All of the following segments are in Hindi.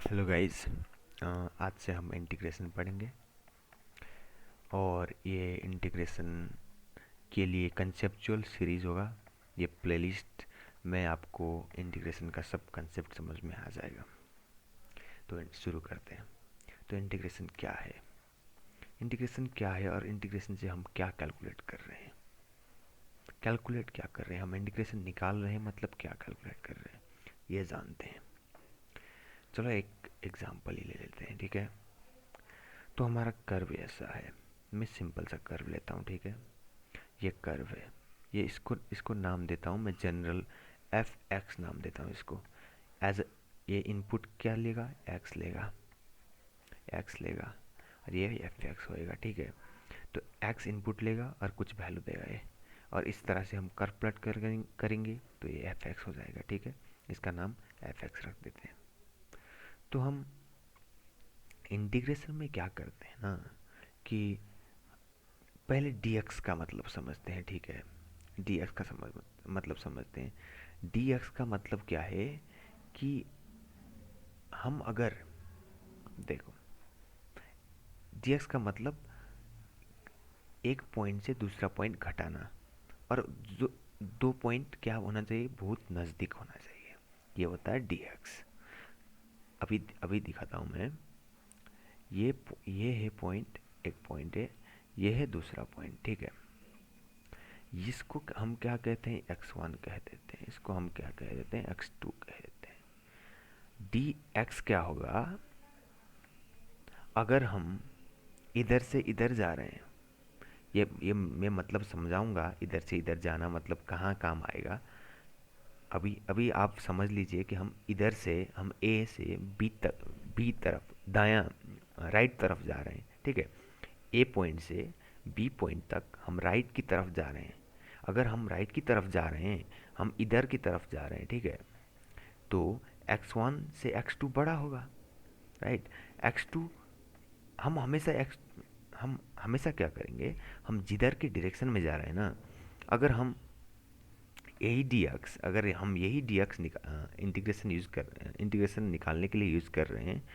Hello guys. आज से हम इंटीग्रेशन पढ़ेंगे और ये इंटीग्रेशन के लिए कंसेप्चुअल सीरीज होगा। ये प्लेलिस्ट में आपको इंटीग्रेशन का सब कंसेप्ट समझ में आ जाएगा। तो शुरू करते हैं। तो इंटीग्रेशन क्या है, और इंटीग्रेशन से हम क्या कैलकुलेट कर रहे हैं। कैलकुलेट क्या कर रहे हैं हम, इंटीग्रेशन निकाल रहे हैं, मतलब क्या कैलकुलेट कर रहे हैं ये जानते हैं। चलो एक एग्जांपल ही ले लेते हैं, ठीक है। तो हमारा कर्व ऐसा है, मैं सिंपल सा कर्व लेता हूँ, ठीक है। ये कर्व है, ये इसको नाम देता हूँ मैं जनरल एफ एक्स नाम देता हूँ इसको। एज ये इनपुट क्या लेगा, एक्स लेगा और ये एफ एक्स होएगा, ठीक है। तो एक्स इनपुट लेगा और कुछ वैल्यू देगा ये, और इस तरह से हम कर्व प्लॉट करेंगे तो ये एफ एक्स हो जाएगा, ठीक है। इसका नाम एफ एक्स रख देते हैं। तो हम इंटीग्रेशन में क्या करते हैं ना कि पहले dx का मतलब समझते हैं, ठीक है। dx का मतलब समझते हैं। dx का मतलब क्या है कि हम अगर देखो, dx का मतलब एक पॉइंट से दूसरा पॉइंट घटाना, और जो दो पॉइंट क्या होना चाहिए, बहुत नज़दीक होना चाहिए, ये होता है dx। अभी अभी दिखाता हूँ मैं। ये है पॉइंट, एक पॉइंट है, ये है दूसरा पॉइंट, ठीक है। इसको हम क्या कहते हैं, x1 कह देते हैं, इसको हम क्या कह देते हैं, x2 कह देते हैं। dx क्या होगा, अगर हम इधर से इधर जा रहे हैं, ये मैं मतलब समझाऊंगा, इधर से इधर जाना मतलब कहाँ काम आएगा। अभी अभी आप समझ लीजिए कि हम इधर से, हम ए से बी तरफ दायां राइट तरफ जा रहे हैं, ठीक है। ए पॉइंट से बी पॉइंट तक हम राइट की तरफ जा रहे हैं। अगर हम राइट की तरफ जा रहे हैं, हम इधर की तरफ जा रहे हैं, ठीक है, तो x1 से x2 बड़ा होगा, राइट। x2 हम हमेशा x हम हमेशा क्या करेंगे, हम जिधर के डायरेक्शन में जा रहे हैं ना, अगर हम यही dx, अगर हम यही dx इंटीग्रेशन निकालने के लिए यूज़ कर रहे हैं,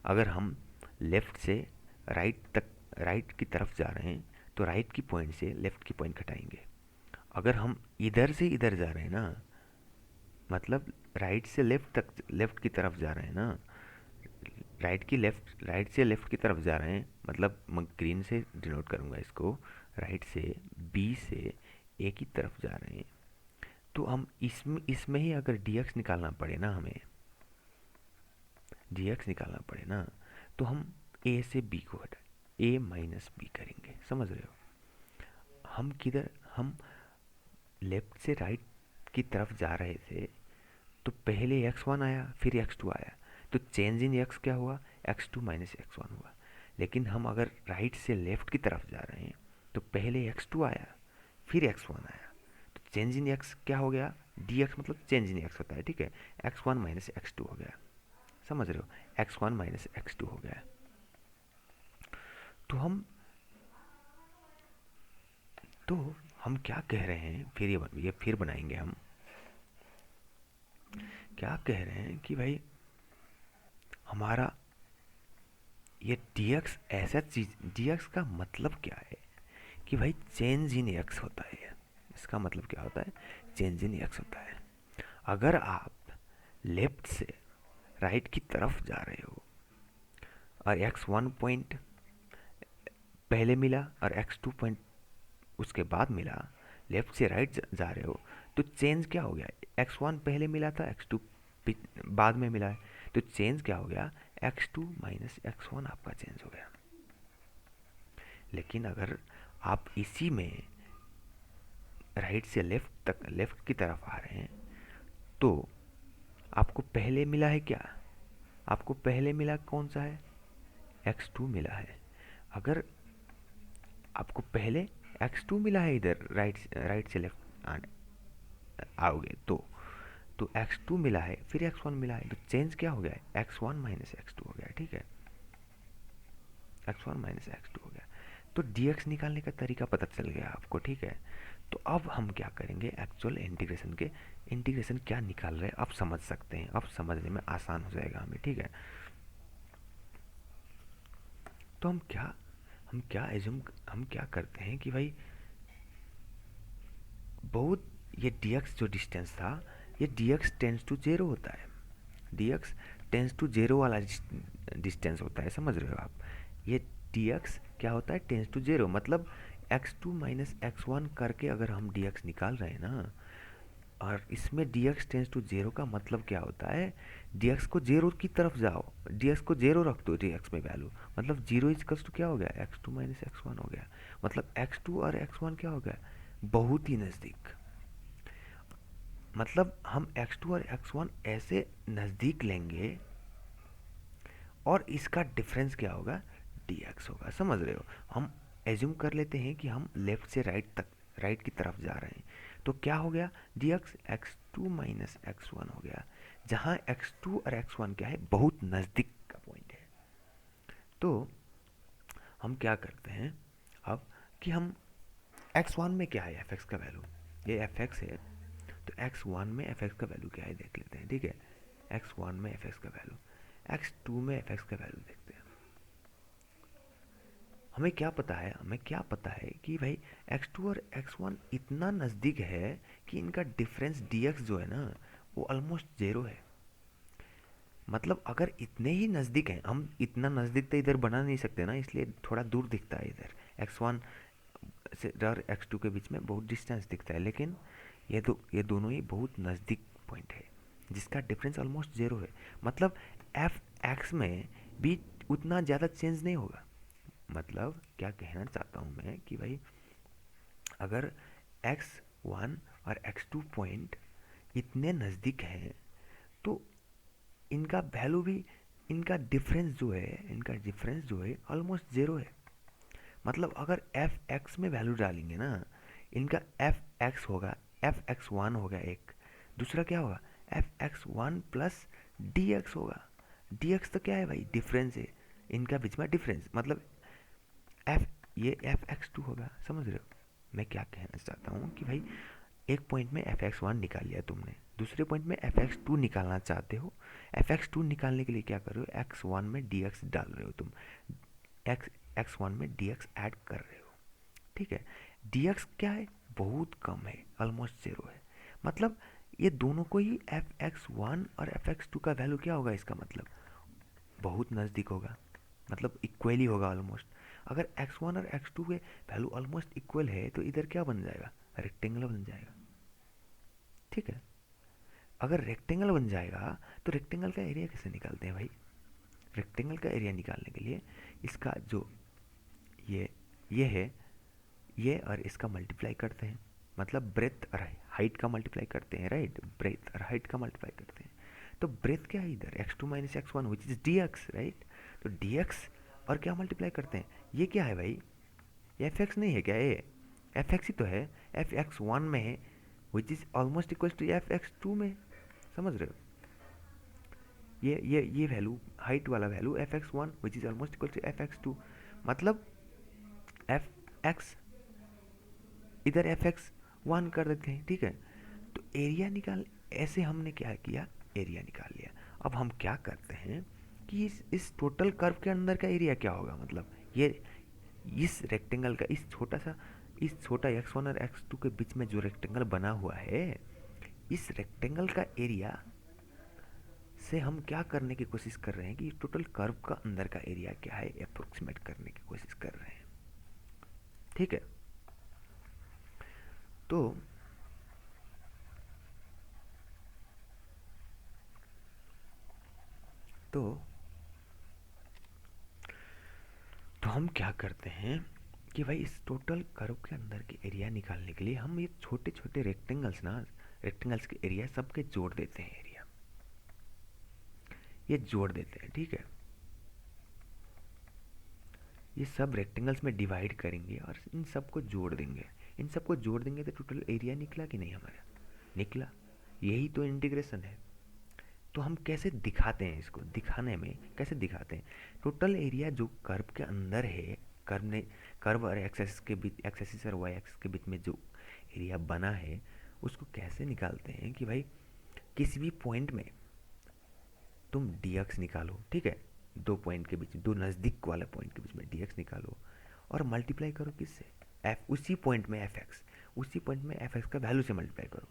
अगर हम लेफ़्ट से राइट की तरफ जा रहे हैं तो राइट की पॉइंट से लेफ़्ट की पॉइंट घटाएंगे। अगर हम इधर से इधर जा रहे हैं ना, मतलब राइट से लेफ़्ट की तरफ जा रहे हैं ना, राइट से लेफ़्ट की तरफ जा रहे हैं, मतलब मैं ग्रीन से डिनोट करूँगा इसको, राइट से बी से ए की तरफ जा रहे हैं, तो हम इसमें इसमें ही अगर dx निकालना पड़े ना, हमें dx निकालना पड़े ना, तो हम a से b को हटा a माइनस बी करेंगे, समझ रहे हो। हम लेफ्ट से राइट की तरफ जा रहे थे, तो पहले x1 आया, फिर x2 आया, तो चेंज इन x क्या हुआ, x2 माइनस x1 हुआ। लेकिन हम अगर राइट से लेफ्ट की तरफ जा रहे हैं, तो पहले x2 आया, फिर x1 आया, तो चेंज इन x क्या हो गया, dx मतलब चेंज इन x होता है, ठीक है। x1 माइनस x2 हो गया, समझ रहे हो, x1 माइनस x2 हो गया। तो हम तो हम क्या कह रहे हैं, फिर ये फिर बनाएंगे हम। क्या कह रहे हैं कि भाई हमारा ये dx ऐसा चीज, dx का मतलब क्या है कि भाई चेंज इन x होता है। इसका मतलब क्या होता है, चेंज इन x होता है। अगर आप लेफ्ट से राइट की तरफ जा रहे हो और x1 पॉइंट पहले मिला और x2 पॉइंट उसके बाद मिला, लेफ्ट से राइट जा रहे हो, तो चेंज क्या हो गया, x1 पहले मिला था, x2 बाद में मिला है, तो चेंज क्या हो गया, x2 माइनस x1 आपका चेंज हो गया। लेकिन अगर आप इसी में राइट से लेफ्ट की तरफ आ रहे हैं, तो आपको पहले मिला है क्या, आपको पहले मिला कौन सा है, x2 मिला है। अगर आपको पहले x2 मिला है, इधर राइट से लेफ्ट आओगे तो x2 मिला है, फिर x1 मिला है, तो चेंज क्या हो गया है, x1 माइनस x2 हो गया, ठीक है। x1 माइनस x2 हो गया। तो dx निकालने का तरीका पता चल गया आपको, ठीक है। तो अब हम क्या करेंगे, एक्चुअल इंटीग्रेशन क्या निकाल रहे हैं अब समझ सकते हैं, अब समझने में आसान हो जाएगा हमें, ठीक है। तो हम क्या करते हैं कि भाई बहुत ये dx जो डिस्टेंस था, ये dx टेंस टू जीरो होता है, dx टेंस टू जीरो वाला डिस्टेंस होता है, समझ रहे हो आप? ये dx क्या होता है, टेंस टू जीरो, मतलब x2 माइनस x1 करके अगर हम dx निकाल रहे हैं ना, और इसमें dx टेंस टू जीरो का मतलब क्या होता है, dx को जीरो की तरफ जाओ, dx को जीरो रख दो dx में वैल्यू, मतलब जीरो इजकल्स टू क्या हो गया, x2 माइनस x1 हो गया, मतलब x2 और x1 क्या हो गया, बहुत ही नज़दीक। मतलब हम x2 और x1 ऐसे नज़दीक लेंगे और इसका डिफरेंस क्या होगा, dx होगा, समझ रहे हो? हम एज्यूम कर लेते हैं कि हम लेफ्ट से राइट की तरफ जा रहे हैं, तो क्या हो गया, dx x2 माइनस x1 हो गया, जहाँ x2 और x1 क्या है, बहुत नज़दीक का पॉइंट है। तो हम क्या करते हैं अब कि हम x1 में क्या है fx का वैल्यू, ये fx है, तो x1 में fx का वैल्यू क्या है देख लेते हैं, ठीक है? x1 में fx का वैल्यू, x2 में fx का वैल्यू देखते हैं। हमें क्या पता है कि भाई x2 और x1 इतना नज़दीक है कि इनका डिफरेंस dx जो है ना, वो ऑलमोस्ट जीरो है। मतलब अगर इतने ही नज़दीक हैं, हम इतना नज़दीक तो इधर बना नहीं सकते ना, इसलिए थोड़ा दूर दिखता है इधर x1 से और x2 के बीच में बहुत डिस्टेंस दिखता है, लेकिन ये दोनों ही बहुत नज़दीक पॉइंट है जिसका डिफरेंस ऑलमोस्ट जीरो है। मतलब एफ एक्स में भी उतना ज़्यादा चेंज नहीं होगा। मतलब क्या कहना चाहता हूँ मैं कि भाई अगर x1 और x2 पॉइंट इतने नज़दीक हैं, तो इनका वैल्यू भी, इनका डिफरेंस जो है ऑलमोस्ट ज़ीरो है। मतलब अगर एफ एक्स में वैल्यू डालेंगे ना, इनका एफ एक्स होगा, एफ एक्स वन होगा एक, दूसरा क्या होगा, F X one plus D x होगा। डी एक्स तो क्या है भाई, डिफरेंस है, इनका बीच में डिफरेंस, मतलब एफ ये एफ एक्स टू होगा, समझ रहे हो? मैं क्या कहना चाहता हूँ कि भाई एक पॉइंट में एफ एक्स वन निकाल लिया तुमने, दूसरे पॉइंट में एफ एक्स टू निकालना चाहते हो, एफ एक्स टू निकालने के लिए क्या कर रहे हो, एक्स वन में डी एक्स डाल रहे हो तुम, एक्स एक्स वन में डी एक्स ऐड कर रहे हो, ठीक है? डी एक्स क्या है, बहुत कम है, ऑलमोस्ट जीरो है। मतलब ये दोनों को ही एफ एक्स वन और एफ एक्स टू का वैल्यू क्या होगा, इसका मतलब बहुत नज़दीक होगा, मतलब इक्वली होगा ऑलमोस्ट। अगर एक्स वन और एक्स टू के वैल्यू ऑलमोस्ट इक्वल है, तो इधर क्या बन जाएगा, रेक्टेंगल बन जाएगा, ठीक है? अगर रेक्टेंगल बन जाएगा, तो रेक्टेंगल का एरिया कैसे निकालते हैं भाई? रेक्टेंगल का एरिया निकालने के लिए इसका जो ये ये है, ये और इसका मल्टीप्लाई करते हैं, मतलब ब्रेथ और हाइट का मल्टीप्लाई करते हैं, राइट? ब्रेथ और हाइट का मल्टीप्लाई करते हैं, तो ब्रेथ क्या है इधर, X two minus X one which is D X, right? तो डी एक्स और क्या मल्टीप्लाई करते हैं, ये क्या है भाई, ये एफ एक्स नहीं है क्या, ये एफ एक्स ही तो है, एफ एक्स वन में है which is almost equal to F X two में, समझ रहे हो? ये वैल्यू, हाइट वाला value F X one which is almost equal to F X two, मतलब एफ एक्स इधर एफ एक्स वन कर देते हैं, ठीक है? तो एरिया निकाल, ऐसे हमने क्या किया, एरिया निकाल लिया। अब हम क्या करते हैं कि इस टोटल कर्व के अंदर का एरिया क्या होगा, मतलब ये इस रेक्टेंगल का इस छोटा एक्स वन और एक्स टू के बीच में जो रेक्टेंगल बना हुआ है, इस रेक्टेंगल का एरिया से हम क्या करने की कोशिश कर रहे हैं कि टोटल कर्व का अंदर का एरिया क्या है अप्रोक्सीमेट करने की कोशिश कर रहे हैं, ठीक है? तो तो तो हम क्या करते हैं कि भाई इस टोटल कर्व के अंदर के एरिया निकालने के लिए हम ये छोटे छोटे रेक्टेंगल्स के एरिया सबके जोड़ देते हैं, एरिया ये जोड़ देते हैं, ठीक है? ये सब रेक्टेंगल्स में डिवाइड करेंगे और इन सबको जोड़ देंगे, इन सबको जोड़ देंगे तो टोटल एरिया निकला कि नहीं हमारा, निकला। यही तो इंटीग्रेशन है। तो हम कैसे दिखाते हैं, इसको दिखाने में कैसे दिखाते हैं, टोटल एरिया जो कर्व के अंदर है, कर्व और एक्स एक्सिस और वाई एक्सिस के बीच में जो एरिया बना है, उसको कैसे निकालते हैं कि भाई किसी भी पॉइंट में तुम डी एक्स निकालो, ठीक है? दो पॉइंट के बीच, दो नज़दीक वाले पॉइंट के बीच में डी एक्स निकालो और मल्टीप्लाई करो किससे, एफ, उसी पॉइंट में एफ एक्स, उसी पॉइंट में एफ एक्स का वैल्यू से मल्टीप्लाई करो।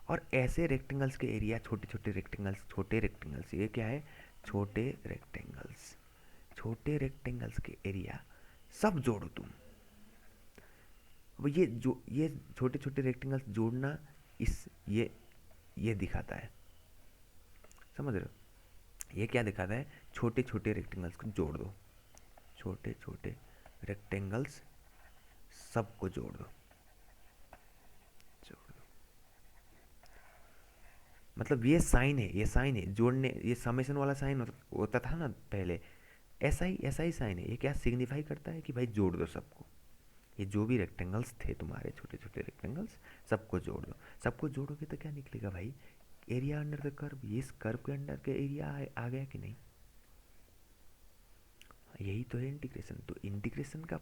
और ऐसे रेक्टेंगल्स के एरिया, छोटे छोटे रेक्टेंगल्स, छोटे रेक्टेंगल्स, ये क्या है, छोटे रेक्टेंगल्स, छोटे रेक्टेंगल्स के एरिया सब जोड़ो तुम। अब ये छोटे छोटे रेक्टेंगल्स जोड़ना, इस ये दिखाता है, समझ रहे हो, ये क्या दिखाता है, छोटे छोटे रेक्टेंगल्स को जोड़ दो, छोटे छोटे रेक्टेंगल्स सबको जोड़ दो, जोड़ दो। मतलब ये साइन है, ये साइन है जोड़ने, ये समेशन वाला साइन होता था ना पहले, ऐसा ही साइन है। ये क्या सिग्निफाई करता है कि भाई जोड़ दो सबको, ये जो भी रेक्टेंगल्स थे तुम्हारे, छोटे छोटे रेक्टेंगल्स, सबको जोड़ दो। सबको जोड़ोगे तो क्या निकलेगा भाई, एरिया अंडर द कर्व, ये इस कर्व के अंडर के एरिया आ गया कि नहीं, यही तो है इंटीग्रेशन। तो इंटीग्रेशन का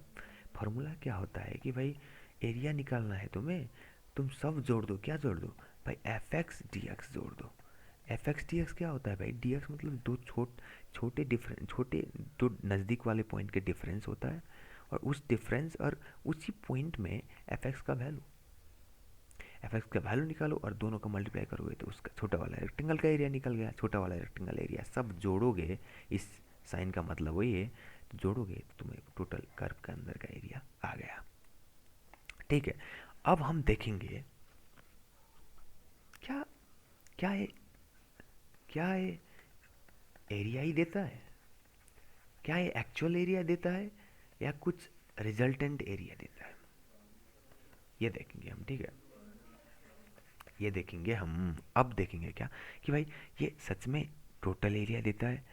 फॉर्मूला क्या होता है कि भाई एरिया निकालना है तुम्हें, तुम सब जोड़ दो, क्या जोड़ दो भाई, एफ एक्स डी एक्स जोड़ दो। एफ एक्स डी एक्स क्या होता है भाई, डी एक्स मतलब दो छोटे डिफरेंस, छोटे दो नज़दीक वाले पॉइंट के डिफरेंस होता है, और उस डिफरेंस और उसी पॉइंट में एफ एक्स का वैल्यू, एफ एक्स का वैल्यू निकालो और दोनों का मल्टीप्लाई करोगे तो उसका छोटा वाला रेक्टेंगल का एरिया निकल गया, छोटा वाला रेक्टेंगल एरिया सब जोड़ोगे, इस साइन का मतलब वही है, तो जोड़ोगे तो तुम्हें टोटल कर्व के अंदर का एरिया आ गया। ठीक है, अब हम देखेंगे क्या क्या है, क्या है एरिया ही देता है, क्या ये एक्चुअल एरिया देता है या कुछ रिजल्टेंट एरिया देता है, ये देखेंगे हम। ठीक है, ये देखेंगे हम, अब देखेंगे क्या कि भाई ये सच में टोटल एरिया देता है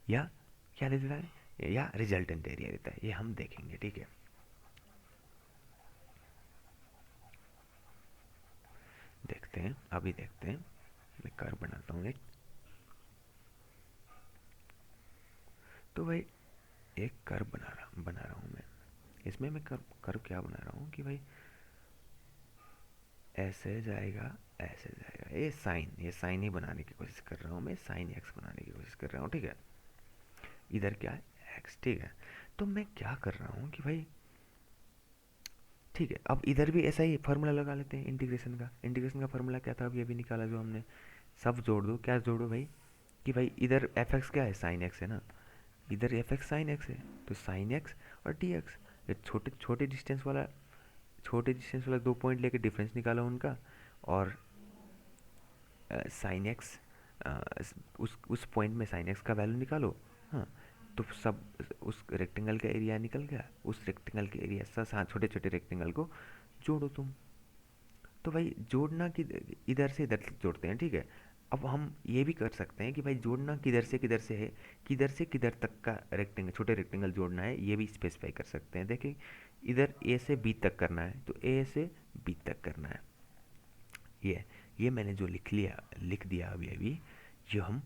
या क्या देता है, या रिजल्टेंट एरिया देता है, ये हम देखेंगे। ठीक है, देखते हैं, अभी देखते हैं। मैं कर्व बनाता हूँ एक, तो भाई एक कर्व बना रहा हूँ मैं, इसमें मैं कर्व क्या बना रहा हूँ कि भाई ऐसे जाएगा, ऐसे जाएगा, ये साइन ही बनाने की कोशिश कर रहा हूँ मैं, साइन एक्स बनाने की कोशिश कर रहा हूँ। ठीक है, इधर क्या है, एक्स। ठीक है, तो मैं क्या कर रहा हूँ कि भाई, ठीक है, अब इधर भी ऐसा ही फार्मूला लगा लेते हैं इंटीग्रेशन का। इंटीग्रेशन का फार्मूला क्या था, अभी अभी निकाला जो हमने, सब जोड़ दो, क्या जोड़ो भाई कि भाई इधर एफ एक्स क्या है, साइन एक्स है ना, इधर एफ एक्स साइन एक्स है, तो साइन एक्स और टी एक्स, ये छोटे छोटे डिस्टेंस वाला दो पॉइंट लेके डिफरेंस निकालो उनका, और साइन एक्स, उस पॉइंट में साइन एक्स का वैल्यू निकालो। हाँ, तो सब उस रेक्टेंगल का एरिया निकल गया, उस रेक्टेंगल के एरिया से छोटे छोटे रेक्टेंगल को जोड़ो तुम। तो भाई जोड़ना कि इधर से इधर तक जोड़ते हैं। ठीक है, अब हम ये भी कर सकते हैं कि भाई जोड़ना किधर से है, किधर से किधर तक का रेक्टेंगल, छोटे रेक्टेंगल जोड़ना है, ये भी स्पेसिफाई कर सकते हैं। देखिए, इधर ए से बी तक करना है तो ए से बी तक करना है, ये मैंने जो लिख दिया अभी अभी, जो हम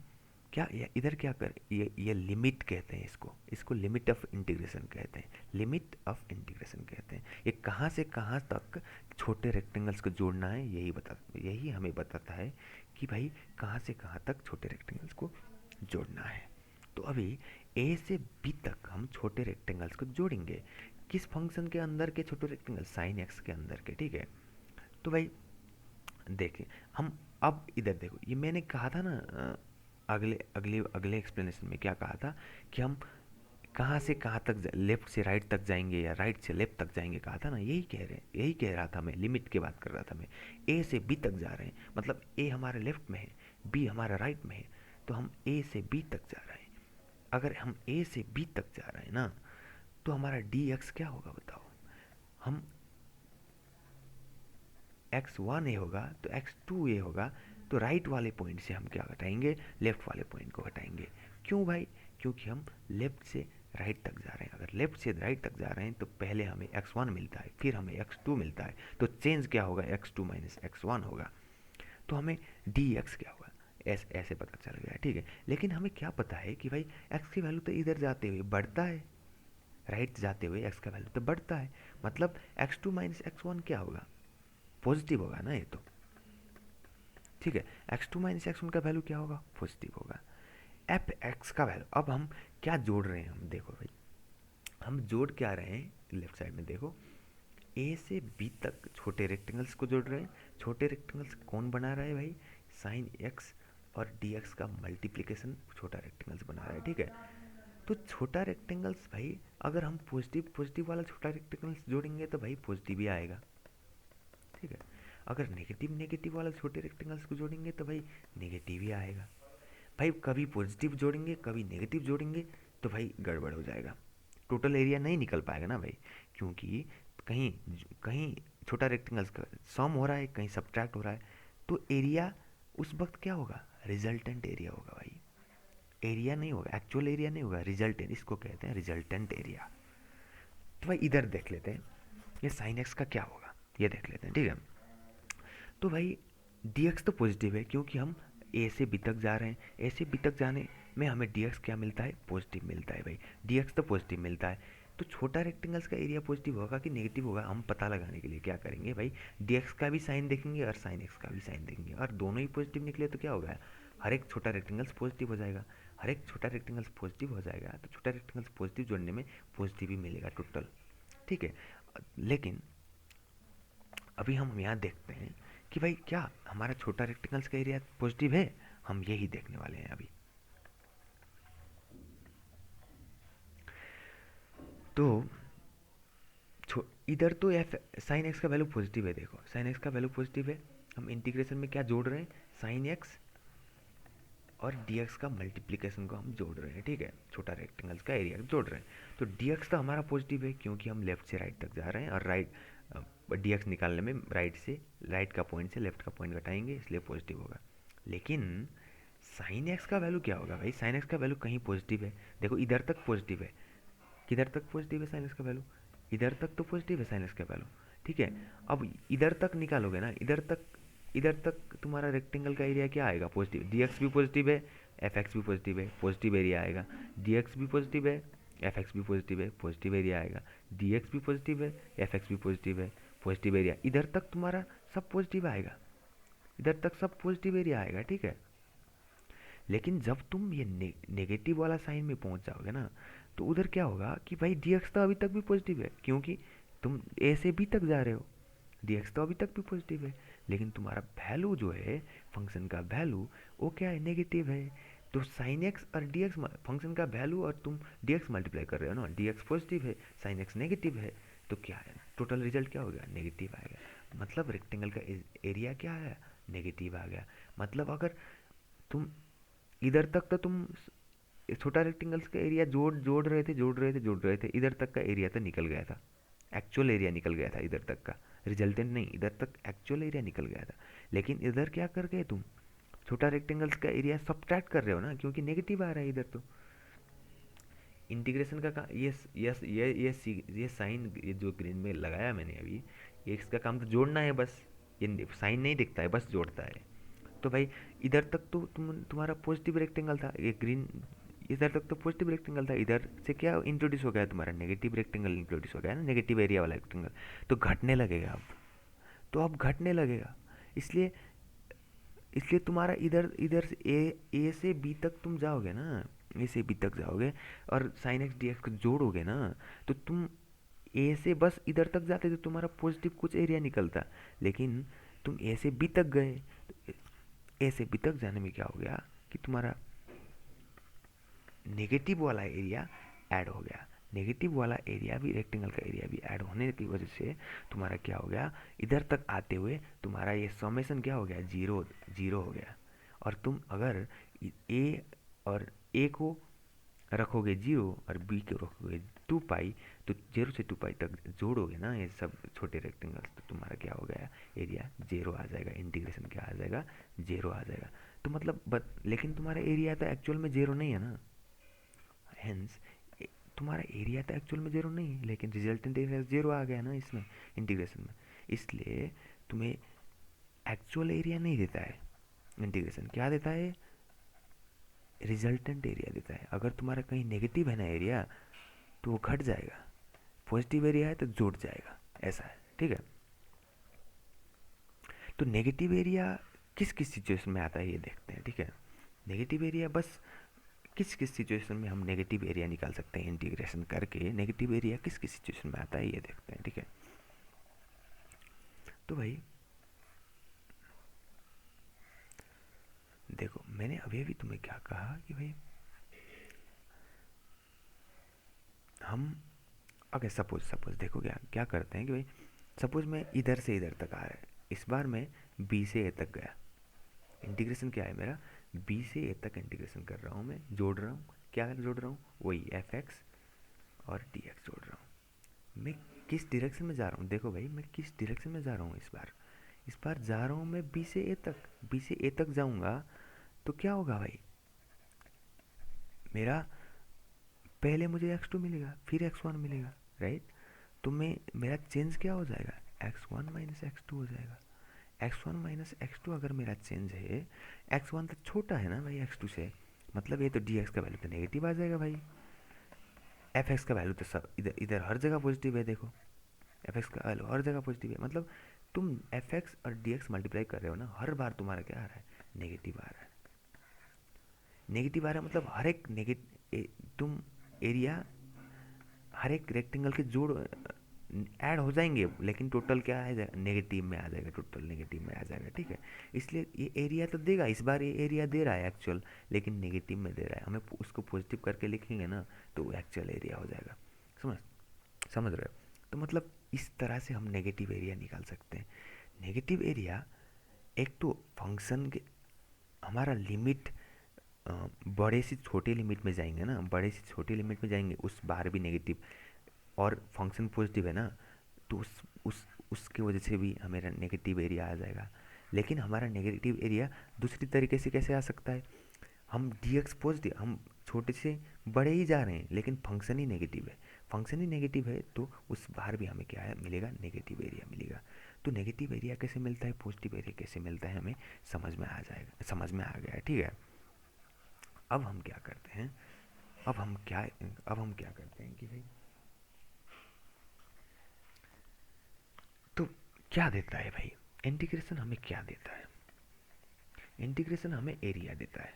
क्या, ये इधर क्या कर, ये लिमिट कहते हैं, इसको लिमिट ऑफ इंटीग्रेशन कहते हैं, लिमिट ऑफ इंटीग्रेशन कहते हैं। ये कहाँ से कहाँ तक छोटे रेक्टेंगल्स को जोड़ना है, यही हमें बताता है कि भाई कहाँ से कहाँ तक छोटे रेक्टेंगल्स को जोड़ना है। तो अभी ए से बी तक हम छोटे रेक्टेंगल्स को जोड़ेंगे, किस फंक्शन के अंदर के छोटे रेक्टेंगल, साइन एक्स के अंदर के। ठीक है, तो भाई देखिए, हम अब इधर देखो, ये मैंने कहा था ना, अगले अगले अगले एक्सप्लेनेशन में क्या कहा था कि हम कहाँ से कहाँ तक, लेफ्ट से राइट तक जाएंगे या राइट से लेफ्ट तक जाएंगे, कहा था ना, यही कह रहा था मैं, लिमिट की बात कर रहा था मैं। ए से बी तक जा रहे हैं, मतलब ए हमारे लेफ्ट में है, बी हमारा राइट में है, तो हम ए से बी तक जा रहे हैं। अगर हम ए से बी तक जा रहे हैं ना, तो हमारा डी एक्स क्या होगा बताओ, हम एक्स वन ए होगा तो एक्स टू ए होगा, तो राइट वाले पॉइंट से हम क्या घटाएंगे, लेफ्ट वाले पॉइंट को घटाएंगे। क्यों भाई, क्योंकि हम लेफ्ट से राइट तक जा रहे हैं। अगर लेफ्ट से राइट तक जा रहे हैं तो पहले हमें एक्स वन मिलता है, फिर हमें एक्स टू मिलता है, तो चेंज क्या होगा, X two minus X one होगा, तो हमें डी एक्स क्या होगा, ऐसे पता चल गया। ठीक है, लेकिन हमें क्या पता है कि भाई एक्स की वैल्यू तो इधर जाते हुए बढ़ता है, राइट जाते हुए एक्स का वैल्यू तो बढ़ता है, मतलब X two minus X one क्या होगा, पॉजिटिव होगा ना ये तो। ठीक है, X two minus X one का वैल्यू क्या होगा, पॉजिटिव होगा। एफ एक्स का वैल्यू, अब हम क्या जोड़ रहे हैं, हम देखो भाई, हम जोड़ क्या रहे हैं, लेफ्ट साइड में देखो, ए से बी तक छोटे रेक्टेंगल्स को जोड़ रहे हैं। छोटे रेक्टेंगल्स कौन बना रहा है भाई, साइन एक्स और डी एक्स का मल्टीप्लिकेशन छोटा रेक्टेंगल्स बना रहा है, ठीक है। तो छोटा रेक्टेंगल्स भाई, अगर हम पॉजिटिव पॉजिटिव वाला छोटा रेक्टेंगल्स जोड़ेंगे तो भाई पॉजिटिव ही आएगा, ठीक है। अगर नेगेटिव नेगेटिव वाला छोटे रेक्टेंगल्स को जोड़ेंगे तो भाई नेगेटिव ही आएगा। भाई कभी पॉजिटिव जोड़ेंगे कभी नेगेटिव जोड़ेंगे तो भाई गड़बड़ हो जाएगा, टोटल एरिया नहीं निकल पाएगा ना भाई, क्योंकि कहीं कहीं छोटा रेक्टेंगल्स का सम हो रहा है, कहीं सब्ट्रैक्ट हो रहा है, तो एरिया उस वक्त क्या होगा, रिजल्टेंट एरिया होगा भाई। एरिया नहीं होगा, एक्चुअल एरिया नहीं होगा, रिजल्टेंट, इसको कहते हैं रिजल्टेंट एरिया। तो भाई इधर देख लेते हैं, ये साइन एक्स का क्या होगा, ये देख लेते हैं, ठीक है। तो भाई डी एक्स तो पॉजिटिव है, क्योंकि हम ए से बी तक जा रहे हैं, ए से बी तक जाने में हमें डी एक्स क्या मिलता है, पॉजिटिव मिलता है भाई, डी एक्स तो पॉजिटिव मिलता है। तो छोटा रेक्टेंगल्स का एरिया पॉजिटिव होगा कि नेगेटिव होगा, हम पता लगाने के लिए क्या करेंगे भाई, डी एक्स का भी साइन देखेंगे और साइन एक्स का भी साइन देखेंगे, और दोनों ही पॉजिटिव निकले तो क्या होगा, हर एक छोटा रेक्टेंगल्स पॉजिटिव हो जाएगा। हर एक छोटा रेक्टेंगल्स पॉजिटिव हो जाएगा तो छोटा रेक्टेंगल्स पॉजिटिव जोड़ने में पॉजिटिव ही मिलेगा टोटल, ठीक है। लेकिन अभी हम यहाँ देखते हैं कि भाई क्या हमारा छोटा रेक्टेंगल्स का एरिया पॉजिटिव है, हम यही देखने वाले हैं अभी। तो इधर तो एफ साइन एक्स का वैल्यू पॉजिटिव है, देखो साइन एक्स का वैल्यू पॉजिटिव है, हम इंटीग्रेशन में क्या जोड़ रहे हैं, साइन एक्स और डी एक्स का मल्टीप्लिकेशन को हम जोड़ रहे हैं, ठीक है, छोटा रेक्टेंगल्स का एरिया जोड़ रहे हैं। तो डी एक्स तो हमारा पॉजिटिव है, क्योंकि हम लेफ्ट से राइट तक जा रहे हैं, और राइट डी एक्स निकालने में राइट का पॉइंट से लेफ्ट का पॉइंट घटाएंगे, इसलिए पॉजिटिव होगा। लेकिन साइन एक्स का वैल्यू क्या होगा भाई, साइन एक्स का वैल्यू कहीं पॉजिटिव है, देखो इधर तक पॉजिटिव है, किधर तक पॉजिटिव है साइन एक्स का वैल्यू, इधर तक तो पॉजिटिव है साइन एक्स का वैल्यू, ठीक है। अब इधर तक निकालोगे ना, इधर तक तुम्हारा रेक्टेंगल का एरिया क्या आएगा, पॉजिटिव, डी एक्स भी पॉजिटिव है, एफ एक्स भी पॉजिटिव है, पॉजिटिव एरिया आएगा, डी एक्स भी पॉजिटिव है, एफ एक्स भी पॉजिटिव है, पॉजिटिव एरिया आएगा, डी एक्स भी पॉजिटिव है, एफ एक्स भी पॉजिटिव है, पॉजिटिव एरिया, इधर तक तुम्हारा सब पॉजिटिव आएगा, इधर तक सब पॉजिटिव एरिया आएगा, ठीक है। लेकिन जब तुम ये नेगेटिव वाला साइन में पहुंच जाओगे ना, तो उधर क्या होगा कि भाई डी एक्स तो अभी तक भी पॉजिटिव है, क्योंकि तुम ए से बी तक जा रहे हो, डी एक्स तो अभी तक भी पॉजिटिव है, लेकिन तुम्हारा वैल्यू जो है फंक्शन का वैल्यू, वो क्या है, नेगेटिव है। तो साइन एक्स और डी एक्स फंक्शन का वैल्यू, और तुम डी एक्स मल्टीप्लाई कर रहे हो ना, डी एक्स पॉजिटिव है, साइन एक्स नेगेटिव है, तो क्या है, टोटल रिजल्ट क्या हो गया, नेगेटिव आएगा। मतलब रेक्टेंगल का एरिया क्या है, नेगेटिव आ गया। मतलब अगर तुम इधर तक तो तुम छोटा रेक्टेंगल्स का एरिया जोड़ रहे थे, इधर तक का एरिया तो निकल गया था, एक्चुअल एरिया निकल गया था इधर तक का, रिजल्टेंट नहीं, इधर तक एक्चुअल एरिया निकल गया था। लेकिन इधर क्या कर गए तुम, छोटा रेक्टेंगल्स का एरिया सब्ट्रैक्ट कर रहे हो ना, क्योंकि नेगेटिव आ रहा है इधर तो। इंटीग्रेशन का ये साइन, ये जो ग्रीन में लगाया मैंने अभी, ये इसका काम तो जोड़ना है बस, ये साइन नहीं दिखता है, बस जोड़ता है। तो भाई इधर तक तो तुम्हारा पॉजिटिव रेक्टेंगल था, ये ग्रीन, इधर तक तो पॉजिटिव रेक्टेंगल था, इधर से क्या इंट्रोड्यूस हो गया, तुम्हारा नेगेटिव रेक्टेंगल इंट्रोड्यूस हो गया ना, नेगेटिव एरिया वाला रेक्टेंगल, तो घटने लगेगा अब, तो अब घटने लगेगा। इसलिए इसलिए तुम्हारा इधर इधर से ए से बी तक तुम जाओगे ना, ए से बी तक जाओगे और साइन एक्स डी एक्स को जोड़ोगे ना, तो तुम ए से बस इधर तक जाते तो तुम्हारा पॉजिटिव कुछ एरिया निकलता। लेकिन तुम ए से बी तक गए, ए से बी तक जाने में क्या हो गया कि तुम्हारा नेगेटिव वाला एरिया ऐड हो गया, नेगेटिव वाला एरिया भी, रेक्टेंगल का एरिया भी ऐड होने की वजह से तुम्हारा क्या हो गया, इधर तक आते हुए तुम्हारा ये समेशन क्या हो गया, जीरो जीरो हो गया। और तुम अगर ए और ए को रखोगे जीरो और बी को रखोगे 2 पाई, तो 0 से 2 पाई तक जोड़ोगे ना ये सब छोटे रेक्टेंगल्स, तो तुम्हारा क्या हो गया, एरिया जीरो आ जाएगा, इंटीग्रेशन क्या आ जाएगा, जीरो आ जाएगा। तो मतलब लेकिन तुम्हारा एरिया तो एक्चुअल में जीरो नहीं है ना, हेंस तुम्हारा एरिया तो एक्चुअल में जीरो नहीं है, लेकिन रिजल्टेंट एरिया जीरो आ गया ना इसमें, इंटीग्रेशन में। इसलिए तुम्हें एक्चुअल एरिया नहीं देता है इंटीग्रेशन, क्या देता है, रिजल्टेंट एरिया देता है। अगर तुम्हारा कहीं नेगेटिव है ना एरिया, तो वो घट जाएगा, पॉजिटिव एरिया है तो जुड़ जाएगा, ऐसा है, ठीक है। तो नेगेटिव एरिया किस किस सिचुएशन में आता है ये देखते हैं, ठीक है। नेगेटिव एरिया बस किस किस सिचुएशन में हम नेगेटिव एरिया निकाल सकते हैं इंटीग्रेशन करके, नेगेटिव एरिया किस किस सिचुएशन में आता है ये देखते हैं, ठीक है। तो भाई देखो, मैंने अभी अभी तुम्हें क्या कहा कि भाई हम अगर सपोज सपोज देखो क्या क्या करते हैं कि भाई सपोज मैं इधर से इधर तक आ रहा है, इस बार मैं बी से ए तक गया, इंटीग्रेशन क्या है मेरा, बी से ए तक इंटीग्रेशन कर रहा हूँ, मैं जोड़ रहा हूँ, क्या जोड़ रहा हूँ, वही एफ एक्स और डी एक्स जोड़ रहा हूँ। मैं किस डायरेक्शन में जा रहा हूँ, देखो भाई मैं किस डायरेक्शन में जा रहा हूँ इस बार जा रहा हूँ मैं बी से ए तक, बी से ए तक जाऊँगा तो क्या होगा भाई, मेरा पहले मुझे x2 मिलेगा, फिर x1 मिलेगा, राइट। तो मैं मेरा चेंज क्या हो जाएगा, x1 माइनस एक्स हो जाएगा। x1 माइनस एक्स अगर मेरा चेंज है, x1 तो छोटा है ना भाई x2 से, मतलब ये तो dx का वैल्यू तो नेगेटिव आ जाएगा भाई। fx का वैल्यू तो सब इधर इधर हर जगह पॉजिटिव है, देखो fx का वैल्यू हर जगह पॉजिटिव है, मतलब तुम fx और dx मल्टीप्लाई कर रहे हो ना, हर बार तुम्हारा क्या आ रहा है, नेगेटिव आ रहा है। नेगेटिव आ रहा है मतलब हर एक तुम एरिया हर एक रेक्टेंगल के जोड़ ऐड हो जाएंगे, लेकिन टोटल क्या है, नेगेटिव में आ जाएगा, टोटल नेगेटिव में आ जाएगा, ठीक है। इसलिए ये एरिया तो देगा, इस बार ये एरिया दे रहा है एक्चुअल, लेकिन नेगेटिव में दे रहा है, हमें उसको पॉजिटिव करके लिखेंगे ना तो एक्चुअल एरिया हो जाएगा। समझ समझ रहे हो। तो मतलब इस तरह से हम नेगेटिव एरिया निकाल सकते हैं। नेगेटिव एरिया एक तो फंक्शन के हमारा लिमिट बड़े से छोटे लिमिट में जाएंगे ना, बड़े से छोटे लिमिट में जाएंगे उस बार भी नेगेटिव, और फंक्शन पॉजिटिव है ना, तो उसके वजह से भी हमारा नेगेटिव एरिया आ जाएगा। लेकिन हमारा नेगेटिव एरिया दूसरी तरीके से कैसे आ सकता है, हम डी एक्स पॉजिटिव, हम छोटे से बड़े ही जा रहे हैं लेकिन फंक्शन ही नेगेटिव है, फंक्शन ही नेगेटिव है तो उस बार भी हमें क्या है मिलेगा, नेगेटिव एरिया मिलेगा। तो नेगेटिव एरिया कैसे मिलता है, पॉजिटिव एरिया कैसे मिलता है, हमें समझ में आ जाएगा, समझ में आ गया है, ठीक है। अब हम क्या करते हैं, अब हम क्या करते हैं कि भाई तो क्या देता है भाई, इंटीग्रेशन हमें क्या देता है, इंटीग्रेशन हमें एरिया देता है।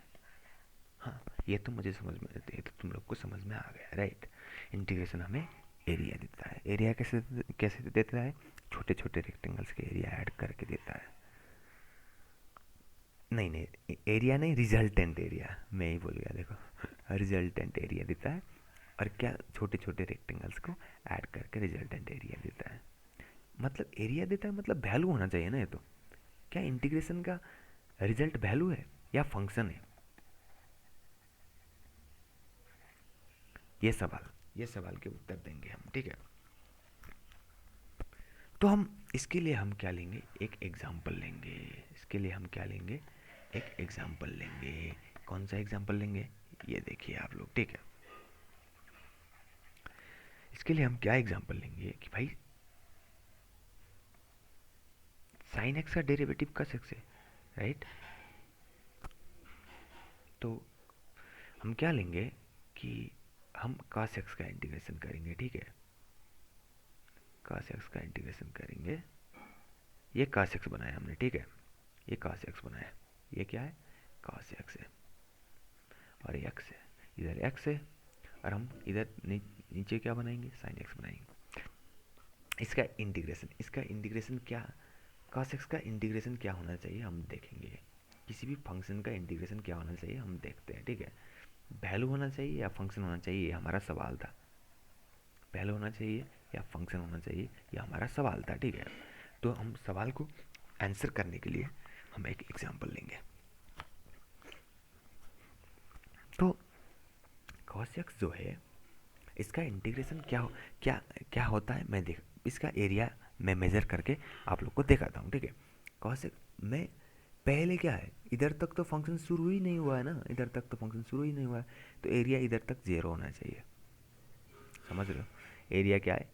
हाँ, ये तो मुझे समझ में, ये तो तुम लोग को समझ में आ गया, राइट। इंटीग्रेशन हमें एरिया देता है, एरिया कैसे कैसे देता है, छोटे छोटे रेक्टेंगल्स के एरिया ऐड करके देता है। नहीं नहीं, एरिया नहीं, रिजल्टेंट एरिया, मैं ही बोल गया, देखो रिजल्टेंट एरिया देता है, और क्या छोटे छोटे रेक्टेंगल्स को ऐड करके रिजल्टेंट एरिया देता है। मतलब एरिया देता है मतलब वैल्यू होना चाहिए ना, ये तो क्या इंटीग्रेशन का रिजल्ट वैल्यू है या फंक्शन है, ये सवाल के उत्तर देंगे हम, ठीक है। तो हम इसके लिए हम क्या लेंगे, एक एग्जाम्पल लेंगे, इसके लिए हम क्या लेंगे, एक एग्जाम्पल लेंगे। कौन सा एग्जाम्पल लेंगे, ये देखिए आप लोग, ठीक है। इसके लिए हम क्या एग्जाम्पल लेंगे कि भाई साइन एक्स का डेरिवेटिव कर सकते, राइट। तो हम क्या लेंगे कि हम cos x का इंटीग्रेशन करेंगे, ठीक है, cos x का इंटीग्रेशन करेंगे। ये cos x बनाया हमने, ठीक है, ये cos x बनाया, ये क्या है, cos x है, और ये x है, इधर x है, और हम इधर नीचे क्या बनाएंगे, sin x बनाएंगे। इसका इंटीग्रेशन क्या, cos x का इंटीग्रेशन क्या होना चाहिए हम देखेंगे, किसी भी फंक्शन का इंटीग्रेशन क्या होना चाहिए हम देखते हैं, ठीक है। वैल्यू होना चाहिए या फंक्शन होना चाहिए, ये हमारा सवाल था। वैल्यू होना चाहिए या फंक्शन होना चाहिए, ये हमारा सवाल था, ठीक है। तो हम सवाल को आंसर करने के लिए हम एक एग्जांपल लेंगे। तो cos x जो है, इसका इंटीग्रेशन क्या क्या होता है, मैं देख इसका एरिया मैं मेज़र करके आप लोग को दिखाता हूँ, ठीक है। cos x में पहले क्या है, इधर तक तो फंक्शन शुरू ही नहीं हुआ है ना, इधर तक तो फंक्शन शुरू ही नहीं हुआ है, तो एरिया इधर तक 0 होना चाहिए। समझ रहे हो, एरिया क्या है,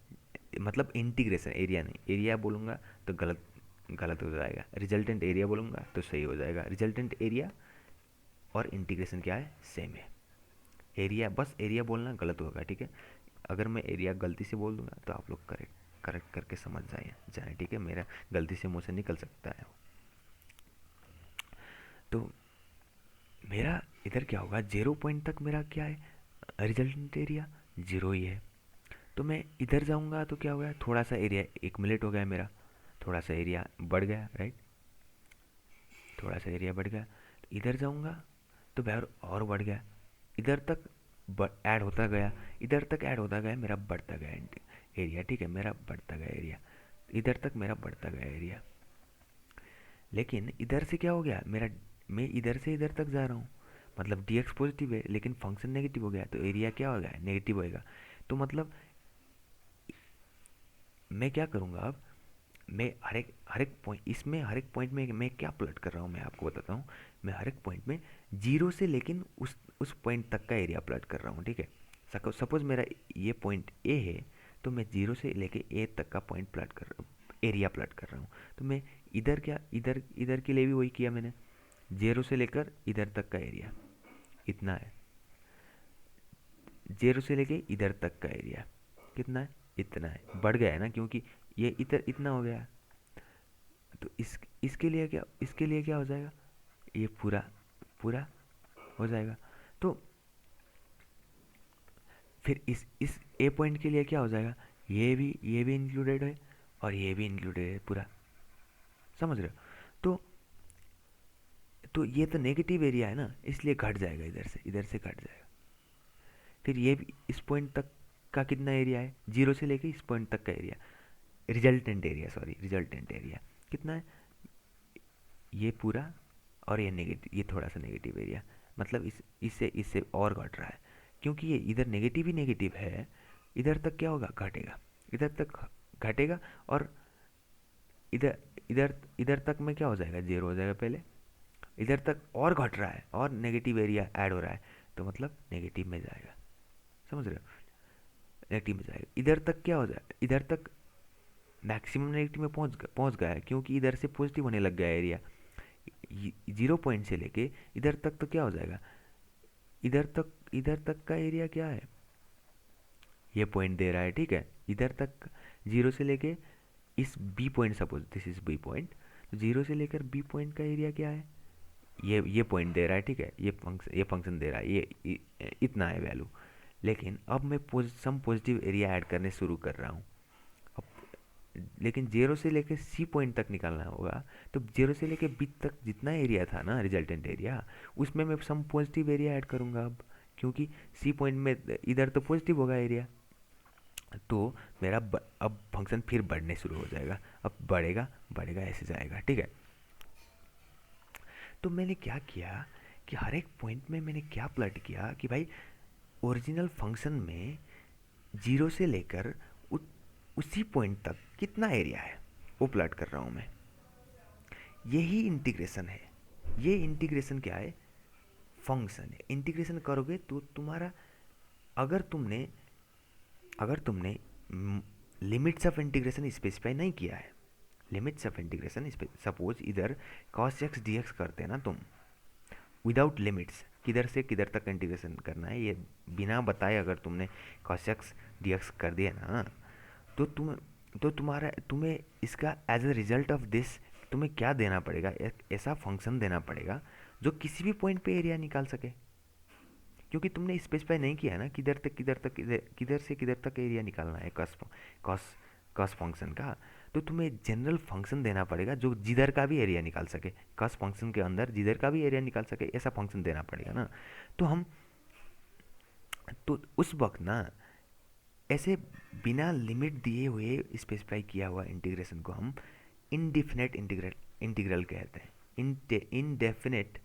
मतलब इंटीग्रेशन, एरिया नहीं, एरिया बोलूँगा तो गलत गलत हो जाएगा, रिजल्टेंट एरिया बोलूँगा तो सही हो जाएगा। रिजल्टेंट एरिया और इंटीग्रेशन क्या है, सेम है। एरिया, बस एरिया बोलना गलत होगा, ठीक है। अगर मैं एरिया गलती से बोल दूंगा तो आप लोग करेक्ट करेक्ट करके समझ जाए, ठीक है, मेरा गलती से मुँह से निकल सकता है। तो मेरा इधर क्या होगा, 0 पॉइंट तक मेरा क्या है, रिजल्टेंट एरिया 0 ही है। तो मैं इधर जाऊंगा तो क्या हो गया, थोड़ा सा एरिया एक्युमुलेट हो गया मेरा, थोड़ा सा एरिया बढ़ गया, राइट, थोड़ा सा एरिया बढ़ गया। तो इधर जाऊंगा तो भाई और बढ़ गया, इधर तक ऐड होता गया, इधर तक ऐड होता गया, मेरा बढ़ता गया एरिया, ठीक है, मेरा बढ़ता गया एरिया, इधर तक मेरा बढ़ता गया एरिया। लेकिन इधर से क्या हो गया मेरा, मैं इधर से इधर तक जा रहा हूँ, मतलब डी एक्स पॉजिटिव है लेकिन फंक्शन नेगेटिव हो गया, तो एरिया क्या होगा, नेगेटिव होएगा। तो मतलब मैं क्या करूँगा अब, मैं हर एक पॉइंट, इसमें हर एक पॉइंट में मैं क्या प्लॉट कर रहा हूँ, मैं आपको बताता हूँ। मैं हर एक पॉइंट में जीरो से लेकिन उस पॉइंट तक का एरिया प्लॉट कर रहा हूँ, ठीक है। सपोज मेरा ये पॉइंट ए है, तो मैं जीरो से लेके ए तक का पॉइंट प्लॉट कर रहा हूँ, एरिया प्लॉट कर रहा हूँ। तो मैं इधर क्या, इधर इधर के लिए भी वही किया मैंने, जीरो से लेकर इधर तक का एरिया इतना है, जीरो से लेके इधर तक का एरिया कितना है, इतना है, बढ़ गया है ना, क्योंकि ये इधर इतना हो गया। तो इसके लिए क्या हो जाएगा, ये पूरा पूरा हो जाएगा। तो फिर इस ए पॉइंट के लिए क्या हो जाएगा, ये भी इंक्लूडेड है और ये भी इंक्लूडेड है पूरा, समझ रहे हो। तो ये तो नेगेटिव एरिया है ना, इसलिए घट जाएगा, इधर से घट जाएगा। फिर ये भी इस पॉइंट तक का कितना एरिया है, जीरो से लेके इस पॉइंट तक का एरिया, रिजल्टेंट एरिया कितना है, ये पूरा, और ये नेगेटिव, ये थोड़ा सा नेगेटिव एरिया, मतलब इससे इससे और घट रहा है, क्योंकि ये इधर नेगेटिव ही नेगेटिव है, इधर तक क्या होगा, घटेगा, इधर तक घटेगा, और इधर इधर इधर तक में क्या हो जाएगा, जीरो हो जाएगा पहले, इधर तक और घट रहा है और नेगेटिव एरिया ऐड हो रहा है, तो मतलब नेगेटिव में जाएगा, समझ रहे हो, नेगेटिव में जाएगा। इधर तक क्या हो जाएगा, इधर तक मैक्सिमम नेगेटिव में पहुंच गया है, क्योंकि इधर से पॉजिटिव होने लग गया एरिया, 0 पॉइंट से लेके इधर तक, तो क्या हो जाएगा, इधर तक का एरिया क्या है, ये पॉइंट दे रहा है, ठीक है, इधर तक जीरो से लेके इस B point, suppose this is B point, तो जीरो से लेकर बी पॉइंट का एरिया क्या है, ये पॉइंट दे रहा है, ठीक है, ये फंक्शन दे रहा है, इतना है वैल्यू। लेकिन अब मैं सम पॉजिटिव एरिया ऐड करने शुरू कर रहा हूँ अब, लेकिन जीरो से लेकर सी पॉइंट तक निकालना होगा, तो जीरो से लेकर बी तक जितना एरिया था ना, रिजल्टेंट एरिया, उसमें मैं सम पॉजिटिव एरिया ऐड करूँगा अब, क्योंकि सी पॉइंट में इधर तो पॉजिटिव होगा एरिया, तो मेरा अब फंक्शन फिर बढ़ने शुरू हो जाएगा, अब बढ़ेगा बढ़ेगा ऐसे जाएगा, ठीक है। तो मैंने क्या किया कि हर एक पॉइंट में मैंने क्या प्लॉट किया कि भाई ओरिजिनल फंक्शन में जीरो से लेकर उसी पॉइंट तक कितना एरिया है वो प्लॉट कर रहा हूँ मैं, यही इंटीग्रेशन है। ये इंटीग्रेशन क्या है, फंक्शन है। इंटीग्रेशन करोगे तो तुम्हारा, अगर तुमने अगर तुमने लिमिट्स ऑफ इंटीग्रेशन स्पेसिफाई नहीं किया है, लिमिट्स ऑफ इंटीग्रेशन, सपोज इधर cos x dx करते हैं ना तुम, विदाउट लिमिट्स, किधर से किधर तक इंटीग्रेशन करना है ये बिना बताए अगर तुमने cos x dx कर दिया ना, तो तुम्हें इसका as a result of this तुम्हें क्या देना पड़ेगा, एक ऐसा फंक्शन देना पड़ेगा जो किसी भी पॉइंट पे एरिया निकाल सके, क्योंकि तुमने स्पेसिफाई नहीं किया है ना किधर से किधर तक एरिया निकालना है कॉस कॉस फंक्शन का। तो तुम्हें जनरल फंक्शन देना पड़ेगा जो जिधर का भी एरिया निकाल सके, कॉस फंक्शन के अंदर जिधर का भी एरिया निकाल सके, ऐसा फंक्शन देना पड़ेगा ना। तो हम तो उस वक्त ना ऐसे बिना लिमिट दिए हुए स्पेसिफाई किया हुआ इंटीग्रेशन को हम इनडिफिनेट इंटीग्रल कहते हैं, इनडेफिनेट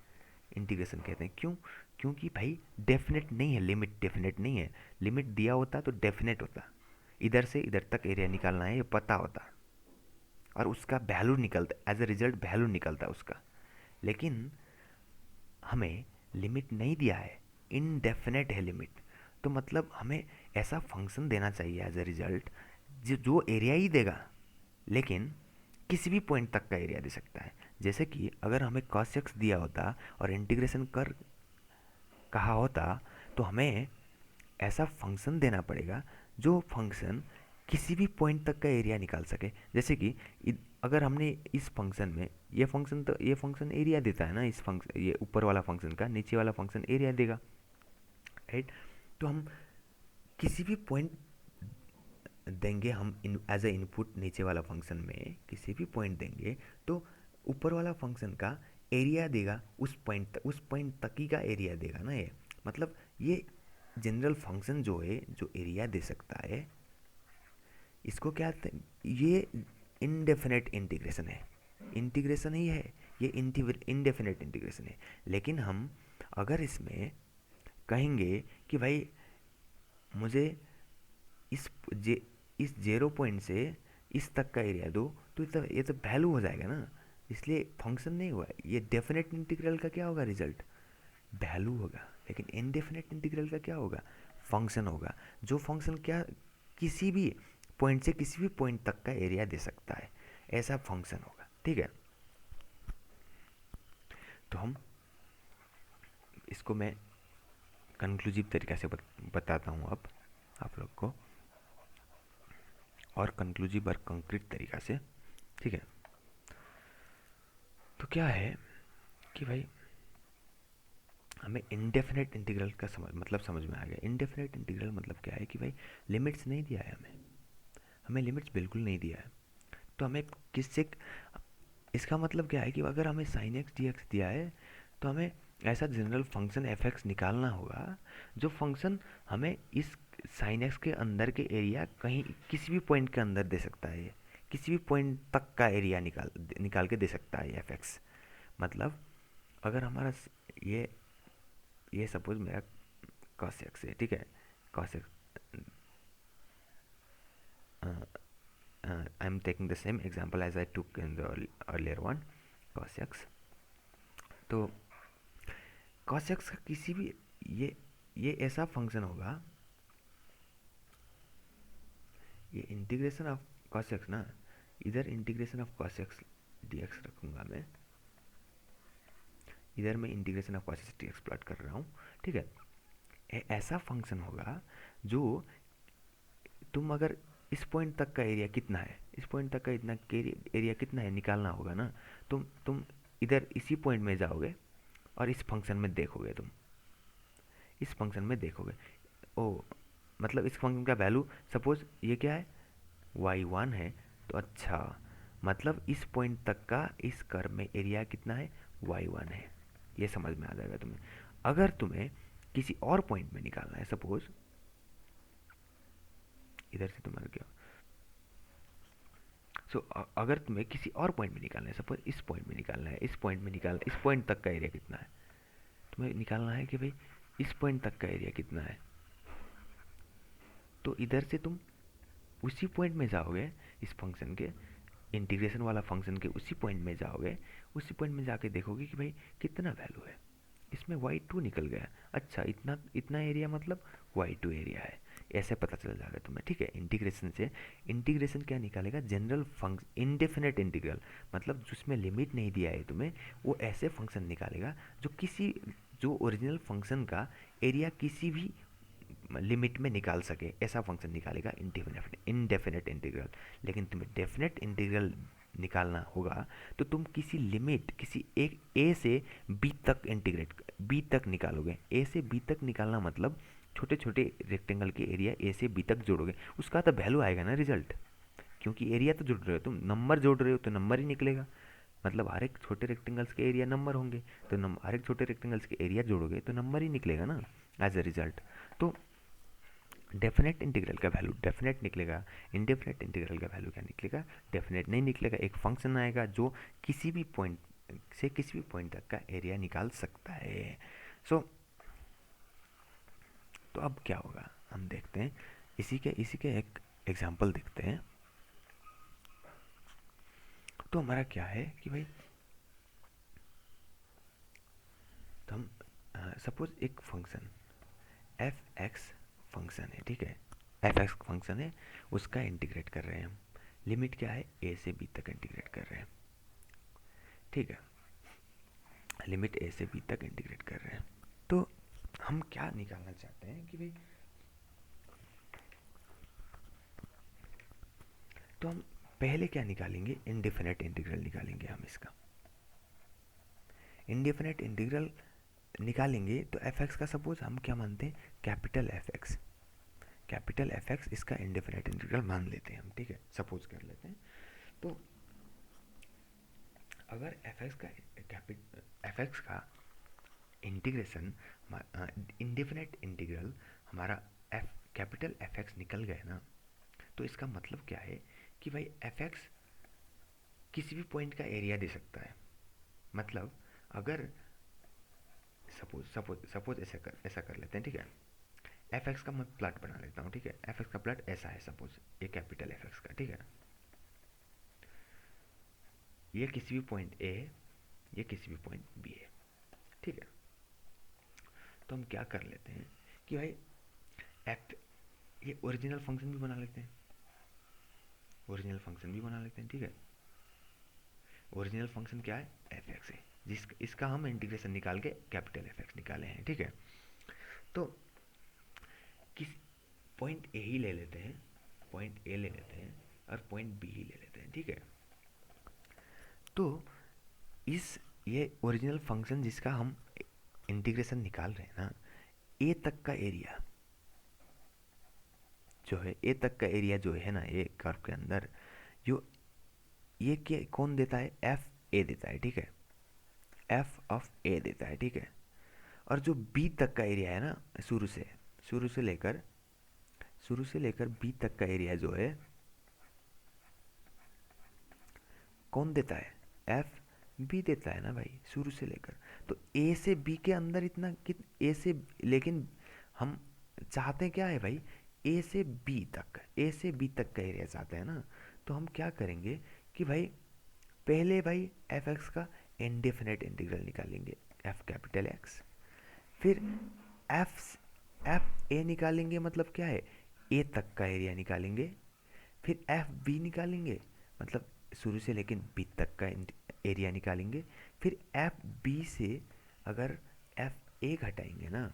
इंटीग्रेशन कहते हैं। क्यों, क्योंकि भाई डेफिनेट नहीं है, लिमिट डेफिनेट नहीं है। लिमिट दिया होता तो डेफिनेट होता, इधर से इधर तक एरिया निकालना है ये पता होता, और उसका वैल्यू निकलता, एज अ रिजल्ट वैल्यू निकलता उसका। लेकिन हमें लिमिट नहीं दिया है, इनडेफिनेट है लिमिट, तो मतलब हमें ऐसा फंक्शन देना चाहिए एज अ रिजल्ट जो एरिया ही देगा, लेकिन किसी भी पॉइंट तक का एरिया दे सकता है। जैसे कि अगर हमें cos x दिया होता और इंटीग्रेशन कर कहा होता, तो हमें ऐसा फंक्शन देना पड़ेगा जो फंक्शन किसी भी पॉइंट तक का एरिया निकाल सके। जैसे कि अगर हमने इस फंक्शन में ये फंक्शन एरिया देता है ना, इस फंक्शन, ये ऊपर वाला फंक्शन का नीचे वाला फंक्शन एरिया देगा, राइट। तो हम किसी भी पॉइंट देंगे, हम एज ए इनपुट नीचे वाला फंक्शन में किसी भी पॉइंट देंगे तो ऊपर वाला फंक्शन का एरिया देगा, उस पॉइंट तक ही का एरिया देगा ना ये। मतलब ये जनरल फंक्शन जो है, जो एरिया दे सकता है, इसको क्या ये इनडेफिनेट इंटीग्रेशन है, इंटीग्रेशन ही है ये, इनडेफिनेट इंटीग्रेशन है। लेकिन हम अगर इसमें कहेंगे कि भाई मुझे इस जे इस 0 पॉइंट से इस तक का एरिया दो, तो ये तो वैल्यू हो जाएगा ना, इसलिए फंक्शन नहीं हुआ। ये डेफिनेट इंटीग्रल का क्या होगा रिजल्ट, वैल्यू होगा। लेकिन इनडेफिनेट इंटीग्रल का क्या होगा, फंक्शन होगा, जो फंक्शन क्या किसी भी पॉइंट से किसी भी पॉइंट तक का एरिया दे सकता है, ऐसा फंक्शन होगा, ठीक है। तो हम इसको मैं कंक्लूसिव तरीक़ा से बताता हूँ अब आप लोग को, और कंक्लूसिव और कंक्रीट तरीक़ा से, ठीक है। तो क्या है कि भाई हमें इंडेफिनेट इंटीग्रल का समझ में आ गया। इंडेफिनेट इंटीग्रल मतलब क्या है कि भाई लिमिट्स नहीं दिया है हमें लिमिट्स बिल्कुल नहीं दिया है। तो हमें किससे, इसका मतलब क्या है कि अगर हमें sin x dx दिया है तो हमें ऐसा जनरल फंक्शन एफ एक्स निकालना होगा जो फंक्शन हमें इस sin x के अंदर के एरिया कहीं किसी भी पॉइंट के अंदर दे सकता है, किसी भी पॉइंट तक का एरिया निकाल के दे सकता है एफ एक्स। मतलब अगर हमारा ये सपोज मेरा cos x है, ठीक है। cos x, I am taking the same example as I took in the earlier one, cos x। तो cos x का किसी भी ये ऐसा फंक्शन होगा, ये इंटीग्रेशन ऑफ cos x ना, इधर integration of cos x dx रखूँगा मैं, इधर मैं integration of cos x dx plot कर रहा हूँ, ठीक है। ऐसा फंक्शन होगा जो तुम अगर इस पॉइंट तक का एरिया कितना है, इस पॉइंट तक का इतना एरिया कितना है निकालना होगा ना, तुम इधर इसी पॉइंट में जाओगे और इस फंक्शन में देखोगे, तुम इस फंक्शन में देखोगे, ओ मतलब इस फंक्शन का वैल्यू सपोज ये क्या है y1 है, तो अच्छा मतलब इस पॉइंट तक का इस कर्व में एरिया कितना है y1 है, ये समझ में आ जाएगा तुम्हें। अगर तुम्हें किसी और पॉइंट में निकालना है, सपोज इधर से तुम्हारा क्या, अगर तुम्हें किसी और पॉइंट में निकालना है, सपोज इस पॉइंट में निकालना है, इस पॉइंट तक का एरिया कितना है, तुम्हें निकालना है कि भाई इस पॉइंट तक का एरिया कितना है, तो इधर से तुम उसी पॉइंट में जाओगे, इस फंक्शन के इंटीग्रेशन वाला फंक्शन के उसी पॉइंट में जाओगे, उसी पॉइंट में जाके देखोगे कि भाई कितना वैल्यू है, इसमें y2 निकल गया, अच्छा इतना इतना एरिया मतलब y2 एरिया है, ऐसे पता चल जाएगा तुम्हें, ठीक है। इंटीग्रेशन से इंटीग्रेशन क्या निकालेगा, जनरल फंक्शन इंडेफिनेट इंटीग्रल, मतलब जिसमें लिमिट नहीं दिया है तुम्हें, वो ऐसे फंक्शन निकालेगा जो ओरिजिनल फंक्शन का एरिया किसी भी लिमिट में निकाल सके, ऐसा फंक्शन निकालेगा इंडेफिनेट इंटीग्रल। लेकिन तुम्हें डेफिनेट इंटीग्रल निकालना होगा तो तुम किसी लिमिट, किसी एक ए से बी तक निकालोगे। ए से बी तक निकालना मतलब छोटे छोटे रेक्टेंगल के एरिया ए से बी तक जोड़ोगे, उसका तो वैल्यू आएगा ना रिजल्ट, क्योंकि एरिया तो जोड़ रहे हो तुम, नंबर जोड़ रहे हो तो नंबर ही निकलेगा। मतलब हर एक छोटे रेक्टेंगल्स के एरिया नंबर होंगे, तो हर एक छोटे रेक्टेंगल्स के एरिया जोड़ोगे तो नंबर ही निकलेगा ना एज अ रिजल्ट। तो डेफिनेट इंटीग्रल का वैल्यू डेफिनेट निकलेगा, इंडेफिनेट इंटीग्रल का वैल्यू क्या निकलेगा, डेफिनेट नहीं निकलेगा। एक फंक्शन आएगा जो किसी भी पॉइंट से किसी भी पॉइंट तक का एरिया निकाल सकता है। सो तो अब क्या होगा हम देखते हैं, इसी के एक एग्जांपल देखते हैं। तो हमारा क्या है कि भाई तो हम सपोज एक फंक्शन एफ एक्स फंक्शन है, ठीक है। एफ एक्स फंक्शन है, उसका इंटीग्रेट कर रहे हैं हम, लिमिट क्या है ए से बी तक इंटीग्रेट कर रहे हैं, ठीक है। लिमिट ए से बी तक इंटीग्रेट कर रहे हैं। तो हम क्या निकालना चाहते हैं कि भाई, तो हम पहले क्या निकालेंगे, इंडेफिनेट इंटीग्रल निकालेंगे हम इसका। इंडेफिनेट इंटीग्रल निकालेंगे तो एफ एक्स का सपोज हम क्या मानते हैं, capital F x. Capital F x इसका इंडेफिनेट इंटीग्रल मान लेते हैं हम, ठीक है, सपोज कर लेते हैं। तो अगर एफ एक्स का इंटीग्रेशन, इंडेफिनेट इंटीग्रल हमारा एफ कैपिटल एफ एक्स निकल गए ना, तो इसका मतलब क्या है कि भाई एफ एक्स किसी भी पॉइंट का एरिया दे सकता है। मतलब अगर सपोज सपोज सपोज ऐसा कर लेते हैं, ठीक है। एफ एक्स का मैं प्लॉट बना लेता हूँ, ठीक है। एफ एक्स का प्लॉट ऐसा है, सपोज ये कैपिटल एफ एक्स का, ठीक है। ये किसी भी पॉइंट ए है, ये किसी भी पॉइंट बी है, ठीक है। तो हम क्या कर लेते हैं कि भाई एक्ट ये ओरिजिनल फंक्शन भी बना लेते हैं, ओरिजिनल फंक्शन भी बना लेते हैं, ठीक है। ओरिजिनल फंक्शन क्या है, एफ एक्स है, इसका हम इंटीग्रेशन निकाल के कैपिटल एफ एक्स निकाले हैं, ठीक है। तो किस पॉइंट ए ही ले लेते हैं, पॉइंट ए ले लेते हैं और पॉइंट बी ही ले लेते हैं, ठीक है। तो इस ये ओरिजिनल फंक्शन जिसका हम इंटीग्रेशन निकाल रहे हैं ना, ए तक का एरिया जो है, ए तक का एरिया जो है ना, ये कर्व के अंदर जो ये क्या कौन देता है, एफ ए देता है, ठीक है। एफ ऑफ ए देता है, ठीक है। और जो बी तक का एरिया है ना, शुरू से लेकर बी तक का एरिया जो है कौन देता है, एफ बी देता है ना भाई, शुरू से लेकर। तो ए से बी के अंदर इतना ए से, लेकिन हम चाहते क्या है भाई, ए से बी तक, ए से बी तक का एरिया चाहते हैं ना। तो हम क्या करेंगे कि भाई पहले भाई एफ एक्स का इंडेफिनेट इंटीग्रल निकालेंगे, एफ कैपिटल एक्स। फिर एफ एफ ए निकालेंगे, मतलब क्या है, ए तक का एरिया निकालेंगे। फिर एफ बी निकालेंगे, मतलब शुरू से लेकिन बी तक का एरिया निकालेंगे। फिर एफ बी से अगर एफ ए घटाएंगे ना,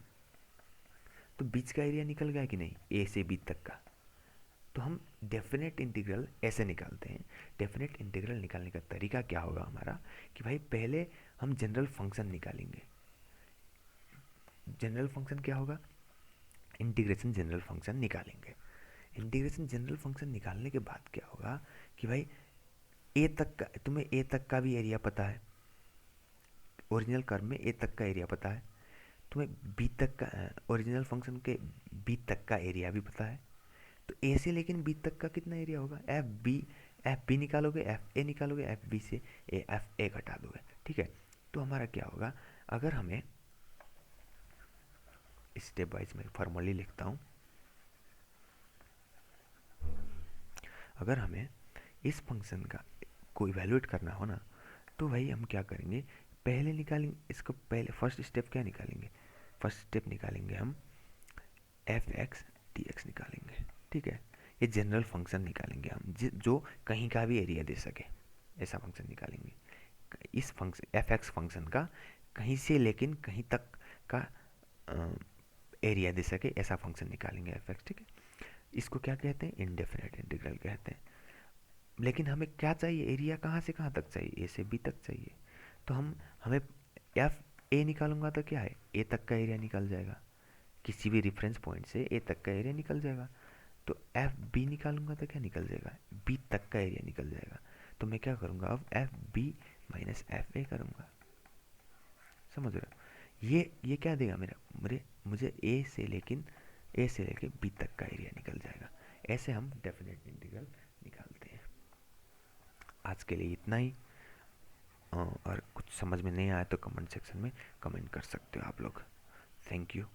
तो बीच का एरिया निकल गया कि नहीं, ए से बी तक का। तो हम डेफिनेट इंटीग्रल ऐसे निकालते हैं। डेफिनेट इंटीग्रल निकालने का तरीका क्या होगा हमारा कि भाई पहले हम जनरल फंक्शन निकालेंगे। जनरल फंक्शन क्या होगा, इंटीग्रेशन जनरल फंक्शन निकालेंगे। इंटीग्रेशन जनरल फंक्शन निकालने के बाद क्या होगा कि भाई ए तक का, तुम्हें ए तक का भी एरिया पता है, ओरिजिनल कर्व में ए तक का एरिया पता है। तुम्हें बी तक का, ओरिजिनल फंक्शन के बी तक का एरिया भी पता है। तो ए से लेकिन बी तक का कितना एरिया होगा, एफ बी निकालोगे, एफ ए निकालोगे, एफ बी से एफ ए घटा दोगे, ठीक है। तो हमारा क्या होगा, अगर हमें स्टेप वाइज मैं फॉर्मूली लिखता हूँ। अगर हमें इस फंक्शन का को इवेलुएट करना हो ना, तो भाई हम क्या करेंगे, पहले निकालेंगे इसको, पहले फर्स्ट स्टेप क्या निकालेंगे, फर्स्ट स्टेप निकालेंगे हम एफ एक्स डी एक्स निकालेंगे, ठीक है। ये जनरल फंक्शन निकालेंगे हम जो कहीं का भी एरिया दे सके, ऐसा फंक्शन निकालेंगे। इस फंक्शन एफ एक्स फंक्शन का कहीं से लेकिन कहीं तक का एरिया दे सके, ऐसा फंक्शन निकालेंगे एफ एक्स, ठीक है। इसको क्या कहते हैं, इंडेफिनेट इंटीग्रल कहते हैं। लेकिन हमें क्या चाहिए, एरिया कहाँ से कहाँ तक चाहिए, ए से बी तक चाहिए। तो हमें एफ ए निकालूंगा तो क्या है, ए तक का एरिया निकल जाएगा, किसी भी रेफरेंस पॉइंट से ए तक का एरिया निकल जाएगा। तो एफ बी निकालूंगा तो क्या निकल जाएगा, बी तक का एरिया निकल जाएगा। तो मैं क्या करूँगा, अब F B minus F A करूँगा, समझ रहे हो। ये क्या देगा मेरा, मुझे ए से लेके बी तक का एरिया निकल जाएगा। ऐसे हम डेफिनेट इंटीग्रल निकालते हैं। आज के लिए इतना ही। और कुछ समझ में नहीं आया तो कमेंट सेक्शन में कमेंट कर सकते हो आप लोग। Thank you.